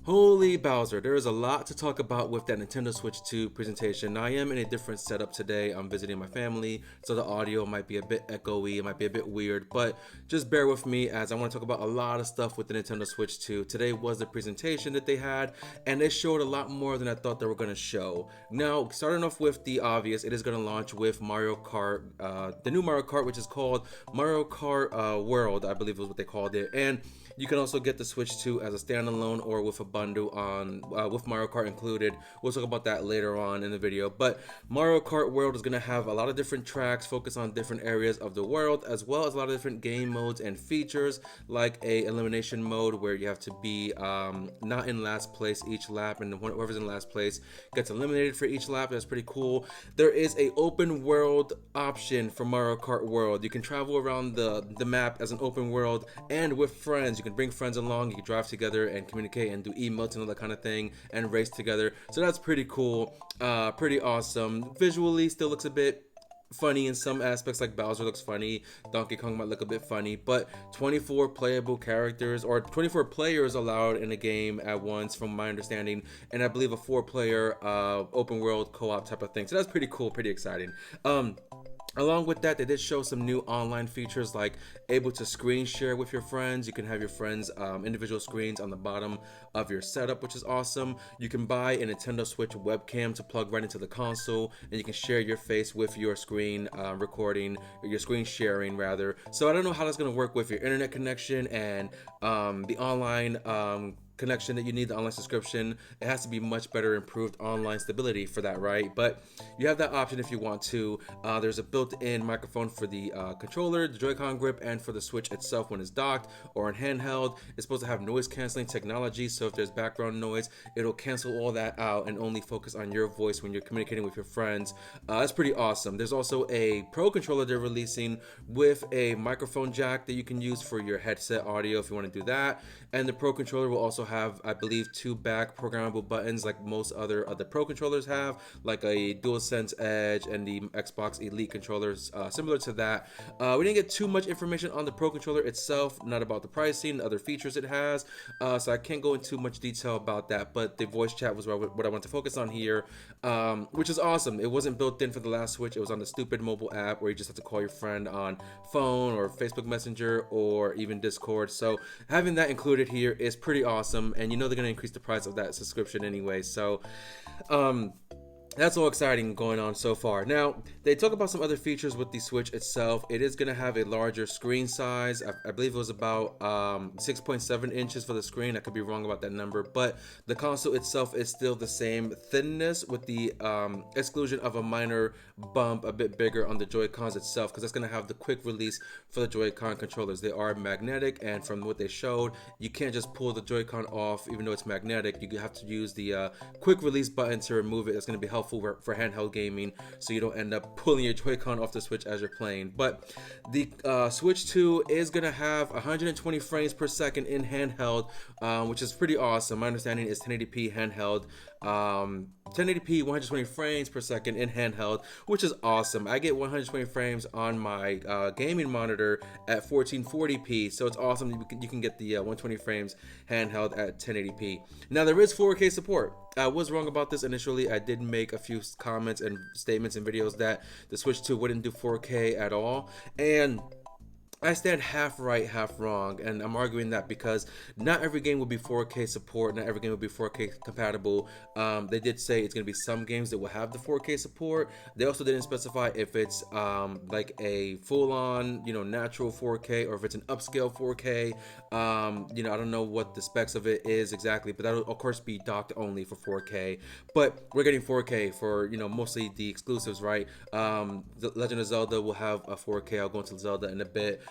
Holy Bowser, there is a lot to talk about with that Nintendo Switch 2 presentation. Now, I am in a different setup today. I'm visiting my family, so the audio might be a bit echoey, it might be a bit weird, but just bear with me as I want to talk about a lot of stuff with the Nintendo Switch 2. Today was the presentation that they had, and they showed a lot more than I thought they were going to show. Now, starting off with the obvious, it is going to launch with Mario Kart, the new Mario Kart, which is called Mario Kart World, I believe was what they called it, and you can also get the Switch 2 as a standalone or with a bundle on with Mario Kart included. We'll talk about that later on in the video. But Mario Kart World is going to have a lot of different tracks, focus on different areas of the world, as well as a lot of different game modes and features, like a elimination mode where you have to be not in last place each lap, and whoever's in last place gets eliminated for each lap. That's pretty cool. There is a open world option for Mario Kart World. You can travel around the map as an open world and with friends. You can bring friends along, you can drive together and communicate and do emotes and all that kind of thing and race together. So that's pretty cool, pretty awesome. Visually still looks a bit funny in some aspects, like Bowser looks funny, Donkey Kong might look a bit funny, but 24 playable characters or 24 players allowed in a game at once from my understanding, and I believe a 4-player open world co-op type of thing. So that's pretty cool, pretty exciting. Along with that, they did show some new online features like able to screen share with your friends. You can have your friends' individual screens on the bottom of your setup, which is awesome. You can buy a Nintendo Switch webcam to plug right into the console, and you can share your face with your screen recording, or your screen sharing rather. So I don't know how that's going to work with your internet connection and the online connection that you need, the online subscription. It has to be much better improved online stability for that, right? But you have that option if you want to. There's a built-in microphone for the controller, the Joy-Con grip, and for the Switch itself when it's docked or in handheld. It's supposed to have noise canceling technology, so if there's background noise, it'll cancel all that out and only focus on your voice when you're communicating with your friends. That's pretty awesome. There's also a Pro controller they're releasing with a microphone jack that you can use for your headset audio if you want to do that. And the Pro controller will also have, I believe, 2 back programmable buttons like most other Pro controllers have, like a DualSense Edge and the Xbox Elite controllers, similar to that. We didn't get too much information on the Pro controller itself, not about the pricing, other features it has, so I can't go into much detail about that, but the voice chat was what I want to focus on here, which is awesome. It wasn't built in for the last Switch. It was on the stupid mobile app where you just have to call your friend on phone or Facebook Messenger or even Discord, so having that included here is pretty awesome, and you know they're going to increase the price of that subscription anyway, so that's all exciting going on so far. Now, they talk about some other features with the Switch itself. It is going to have a larger screen size. I believe it was about 6.7 inches for the screen. I could be wrong about that number, but the console itself is still the same thinness with the exclusion of a minor bump a bit bigger on the Joy-Cons itself, because that's going to have the quick release for the Joy-Con controllers. They are magnetic, and from what they showed, you can't just pull the Joy-Con off even though it's magnetic. You have to use the quick release button to remove it. It's going to be helpful for handheld gaming, so you don't end up pulling your Joy-Con off the Switch as you're playing. But the Switch 2 is going to have 120 frames per second in handheld, which is pretty awesome. My understanding is 1080p handheld, 1080p 120 frames per second in handheld, which is awesome. I get 120 frames on my gaming monitor at 1440p, so it's awesome. You can get the 120 frames handheld at 1080p. Now, there is 4K support. I was wrong about this initially. I did make a few comments and statements in videos that the Switch 2 wouldn't do 4K at all, and I stand half right, half wrong, and I'm arguing that because not every game will be 4K support, not every game will be 4K compatible. They did say it's going to be some games that will have the 4K support. They also didn't specify if it's like a full-on, natural 4K or if it's an upscale 4K. I don't know what the specs of it is exactly, but that'll of course be docked only for 4K. But we're getting 4K for mostly the exclusives, right? The Legend of Zelda will have a 4K. I'll go into Zelda in a bit.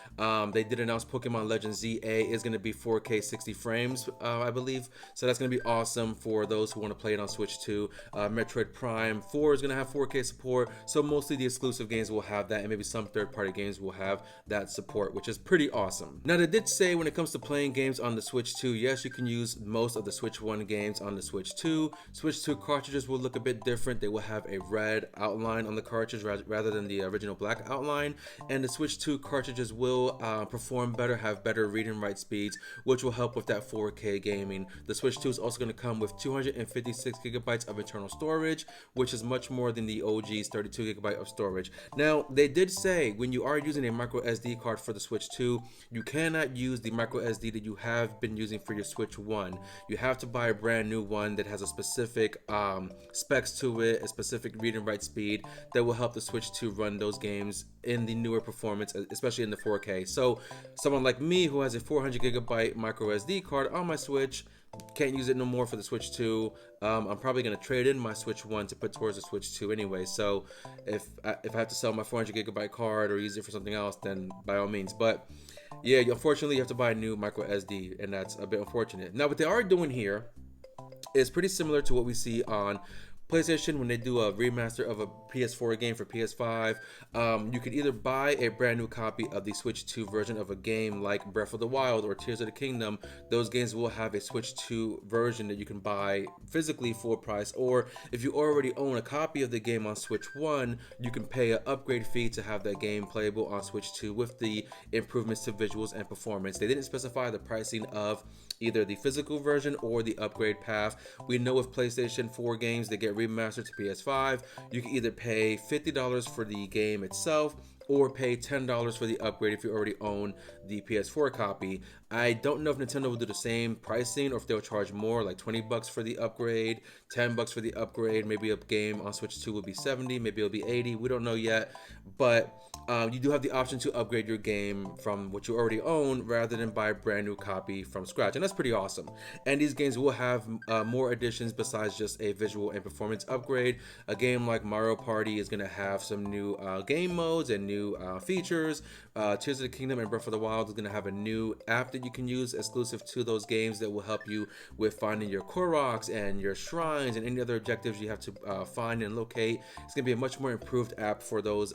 They did announce Pokemon Legend ZA is going to be 4K 60 frames, I believe. So that's going to be awesome for those who want to play it on Switch 2. Metroid Prime 4 is going to have 4K support. So mostly the exclusive games will have that, and maybe some third-party games will have that support, which is pretty awesome. Now, they did say when it comes to playing games on the Switch 2, yes, you can use most of the Switch 1 games on the Switch 2. Switch 2 cartridges will look a bit different. They will have a red outline on the cartridge rather than the original black outline. And the Switch 2 cartridges will will perform better, have better read and write speeds, which will help with that 4K gaming. The Switch 2 is also going to come with 256 gigabytes of internal storage, which is much more than the OG's 32 gigabyte of storage. Now, they did say when you are using a micro SD card for the Switch 2, you cannot use the micro SD that you have been using for your Switch 1. You have to buy a brand new one that has a specific specs to it, a specific read and write speed that will help the Switch 2 run those games in the newer performance, especially in the 4K. So someone like me who has a 400 gigabyte micro SD card on my Switch can't use it no more for the Switch 2. I'm probably going to trade in my Switch 1 to put towards the Switch 2 anyway. So if I have to sell my 400 gigabyte card or use it for something else, then by all means. But yeah, unfortunately, you have to buy a new micro SD, and that's a bit unfortunate. Now, what they are doing here is pretty similar to what we see on PlayStation when they do a remaster of a PS4 game for PS5. You can either buy a brand new copy of the Switch 2 version of a game like Breath of the Wild or Tears of the Kingdom. Those games will have a Switch 2 version that you can buy physically full price, or if you already own a copy of the game on Switch 1, you can pay an upgrade fee to have that game playable on Switch 2 with the improvements to visuals and performance. They didn't specify the pricing of either the physical version or the upgrade path. We know with PlayStation 4 games that get remastered to PS5, you can either pay $50 for the game itself or pay $10 for the upgrade if you already own the PS4 copy. I don't know if Nintendo will do the same pricing or if they'll charge more, like $20 for the upgrade, $10 for the upgrade. Maybe a game on Switch 2 will be $70, maybe it'll be $80. We don't know yet, but you do have the option to upgrade your game from what you already own rather than buy a brand new copy from scratch, and that's pretty awesome. And these games will have more additions besides just a visual and performance upgrade. A game like Mario Party is going to have some new game modes and new features. Tears of the Kingdom and Breath of the Wild is going to have a new app that you can use exclusive to those games that will help you with finding your Koroks and your shrines and any other objectives you have to find and locate. It's going to be a much more improved app for those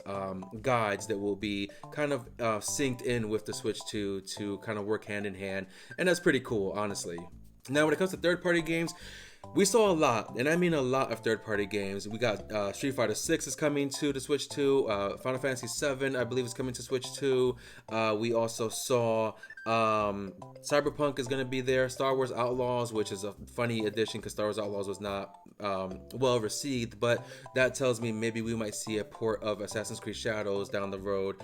guides that will be kind of synced in with the Switch 2 to kind of work hand in hand, and that's pretty cool, honestly. Now, when it comes to third-party games, we saw a lot, and I mean a lot of third-party games. We got Street Fighter 6 is coming to the Switch 2. Final Fantasy 7, I believe, is coming to Switch 2. We also saw Cyberpunk is going to be there. Star Wars Outlaws, which is a funny addition because Star Wars Outlaws was not well received, but that tells me maybe we might see a port of Assassin's Creed Shadows down the road.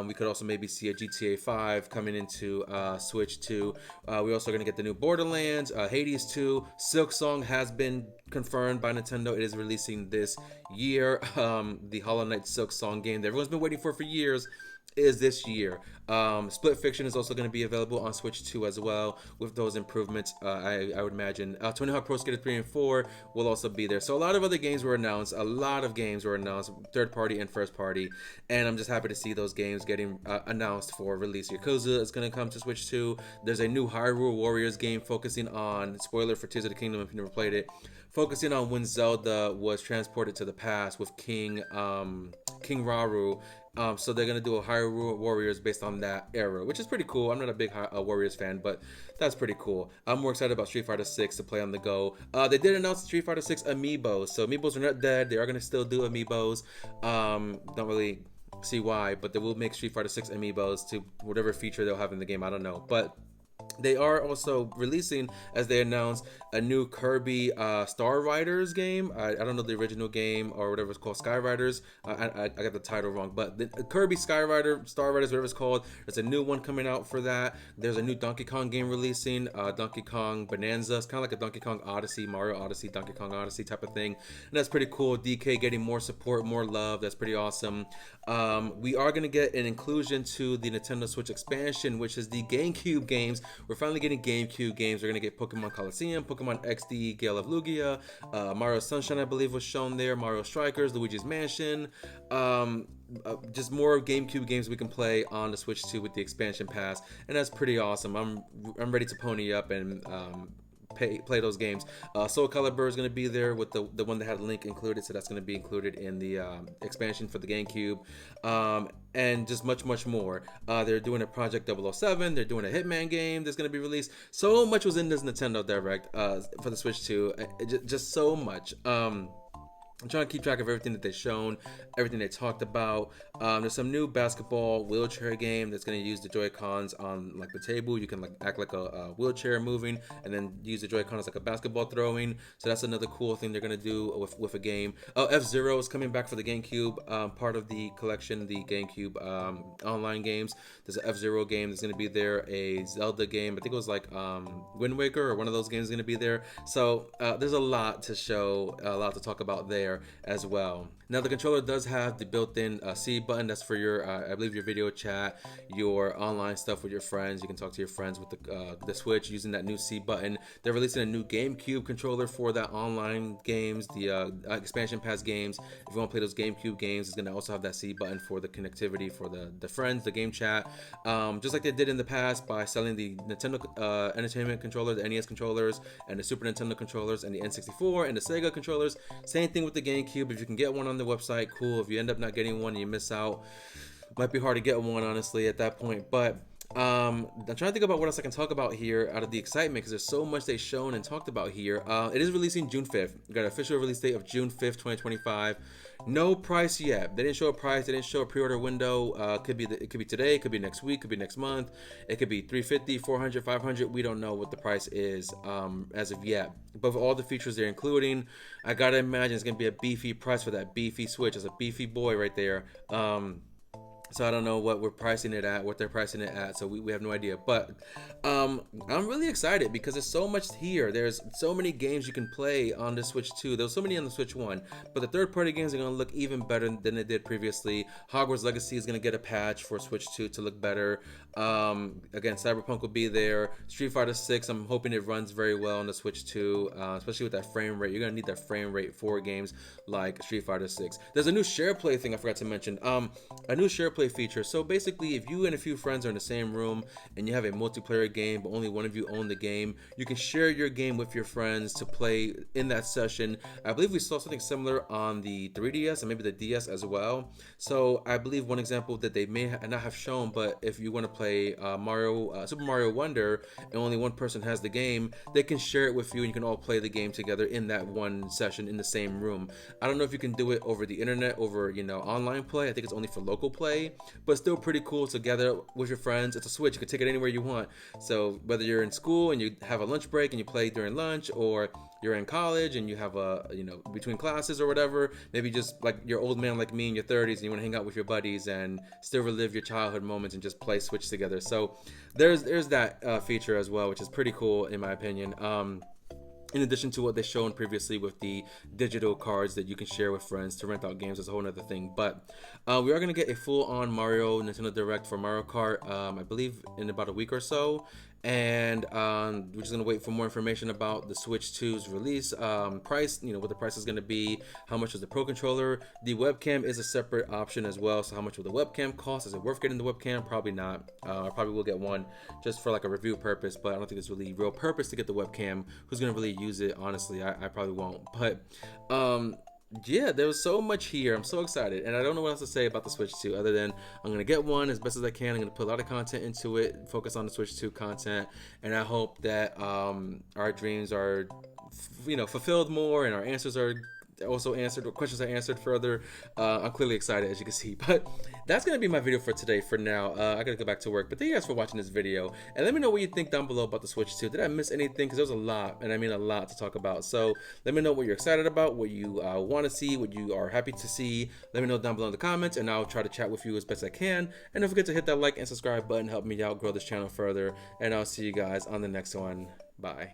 We could also maybe see a GTA 5 coming into Switch 2. We're also going to get the new Borderlands, Hades 2. Silk Song has been confirmed by Nintendo. It is releasing this year. The Hollow Knight Silk Song game that everyone's been waiting for years is this year. Split Fiction is also going to be available on Switch 2 as well with those improvements. I would imagine Tony Hawk Pro Skater 3 and 4 will also be there. So a lot of other games were announced. A lot of games were announced, third party and first party, and I'm just happy to see those games getting announced for release. Yakuza is going to come to Switch 2. There's a new Hyrule Warriors game focusing on, spoiler for Tears of the Kingdom if you never played it, focusing on when Zelda was transported to the past with King Rauru. So they're going to do a Hyrule Warriors based on that era, which is pretty cool. I'm not a big Warriors fan, but that's pretty cool. I'm more excited about Street Fighter 6 to play on the go. They did announce Street Fighter 6 amiibos, so amiibos are not dead. They are going to still do amiibos. Don't really see why, but they will make Street Fighter 6 amiibos to whatever feature they'll have in the game. I don't know, but they are also releasing, as they announced, a new Kirby Star Riders game. I don't know the original game or whatever it's called, Sky Riders. I got the title wrong, but the Kirby Star Riders, whatever it's called, there's a new one coming out for that. There's a new Donkey Kong game releasing, Donkey Kong Bonanza. It's kind of like a Donkey Kong Odyssey, Mario Odyssey, Donkey Kong Odyssey type of thing. And that's pretty cool. DK getting more support, more love. That's pretty awesome. We are going to get an inclusion to the Nintendo Switch expansion, which is the GameCube games. We're finally getting GameCube games. We're going to get Pokemon Coliseum, Pokemon XD, Gale of Lugia, Mario Sunshine, I believe, was shown there, Mario Strikers, Luigi's Mansion. Just more GameCube games we can play on the Switch 2 with the expansion pass, and that's pretty awesome. I'm ready to pony up and play those games. Soul Calibur is going to be there with the one that had Link included, so that's going to be included in the expansion for the GameCube, and just much more. They're doing a Project 007, they're doing a Hitman game that's going to be released. So much was in this Nintendo Direct for the Switch 2, just so much. I'm trying to keep track of everything that they've shown, everything they talked about. There's some new basketball wheelchair game that's going to use the Joy-Cons on like the table. You can like act like a wheelchair moving, and then use the Joy-Cons like a basketball throwing. So that's another cool thing they're going to do with a game. Oh, F-Zero is coming back for the GameCube, part of the collection, the GameCube online games. There's an F-Zero game that's going to be there, a Zelda game. I think it was like Wind Waker or one of those games is going to be there. So there's a lot to show, a lot to talk about there as well. Now the controller does have the built-in C button. That's for your, I believe, your video chat, your online stuff with your friends. You can talk to your friends with the Switch using that new C button. They're releasing a new GameCube controller for that online games, the expansion pass games. If you want to play those GameCube games, it's going to also have that C button for the connectivity for the friends, the game chat. Just like they did in the past by selling the Nintendo Entertainment controller, the NES controllers, and the Super Nintendo controllers, and the N64 and the Sega controllers. Same thing with the GameCube. If you can get one on the website, cool. If you end up not getting one and you miss out, might be hard to get one, honestly, at that point. But I'm trying to think about what else I can talk about here out of the excitement, because there's so much they've shown and talked about here. It is releasing June 5th. We got an official release date of June 5th, 2025. No price yet. They didn't show a price. They didn't show a pre-order window. It could be today. It could be next week. Could be next month. It could be 350, 400, 500. We don't know what the price is as of yet. But for all the features they're including, I gotta imagine it's gonna be a beefy price for that beefy Switch. It's a beefy boy right there. So I don't know what we're pricing it at, what they're pricing it at. So we have no idea. But I'm really excited because there's so much here. There's so many games you can play on the Switch 2. There's so many on the Switch 1. But the third-party games are going to look even better than they did previously. Hogwarts Legacy is going to get a patch for Switch 2 to look better. Again, Cyberpunk will be there. Street Fighter 6, I'm hoping it runs very well on the Switch 2, especially with that frame rate. You're going to need that frame rate for games like Street Fighter 6. There's a new share play thing I forgot to mention. A new share play feature. So basically, if you and a few friends are in the same room and you have a multiplayer game but only one of you own the game, you can share your game with your friends to play in that session. I believe we saw something similar on the 3DS and maybe the DS as well. So I believe one example that they may not have shown, but if you want to play Super Mario Wonder and only one person has the game, they can share it with you and you can all play the game together in that one session in the same room. I don't know if you can do it over the internet, over online play. I think it's only for local play, but still pretty cool together with your friends. It's a Switch, you can take it anywhere you want. So whether you're in school and you have a lunch break and you play during lunch, or you're in college and you have a between classes or whatever, maybe just like you're old man like me in your 30s and you want to hang out with your buddies and still relive your childhood moments and just play Switch together. So there's that feature as well, which is pretty cool in my opinion. In addition to what they've shown previously with the digital cards that you can share with friends to rent out games, is a whole other thing. But we are going to get a full-on Mario Nintendo Direct for Mario Kart, I believe in about a week or so. And we're just going to wait for more information about the Switch 2's release, price, what the price is going to be, how much is the Pro Controller. The webcam is a separate option as well, so how much will the webcam cost? Is it worth getting the webcam? Probably not. I probably will get one just for like a review purpose, but I don't think it's really real purpose to get the webcam. Who's going to really use it? Honestly, I probably won't. But yeah, there was so much here. I'm so excited, and I don't know what else to say about the Switch 2 other than I'm gonna get one as best as I can. I'm gonna put a lot of content into it, focus on the Switch 2 content, and I hope that our dreams are fulfilled more, and our answers are also answered, or questions are answered further. I'm clearly excited, as you can see. But that's gonna be my video for today. For now, I gotta go back to work. But thank you guys for watching this video, and let me know what you think down below about the Switch 2. Did I miss anything? Because there's a lot, and I mean a lot to talk about. So let me know what you're excited about, what you want to see, what you are happy to see. Let me know down below in the comments, and I'll try to chat with you as best I can. And don't forget to hit that like and subscribe button, help me out grow this channel further. And I'll see you guys on the next one. Bye.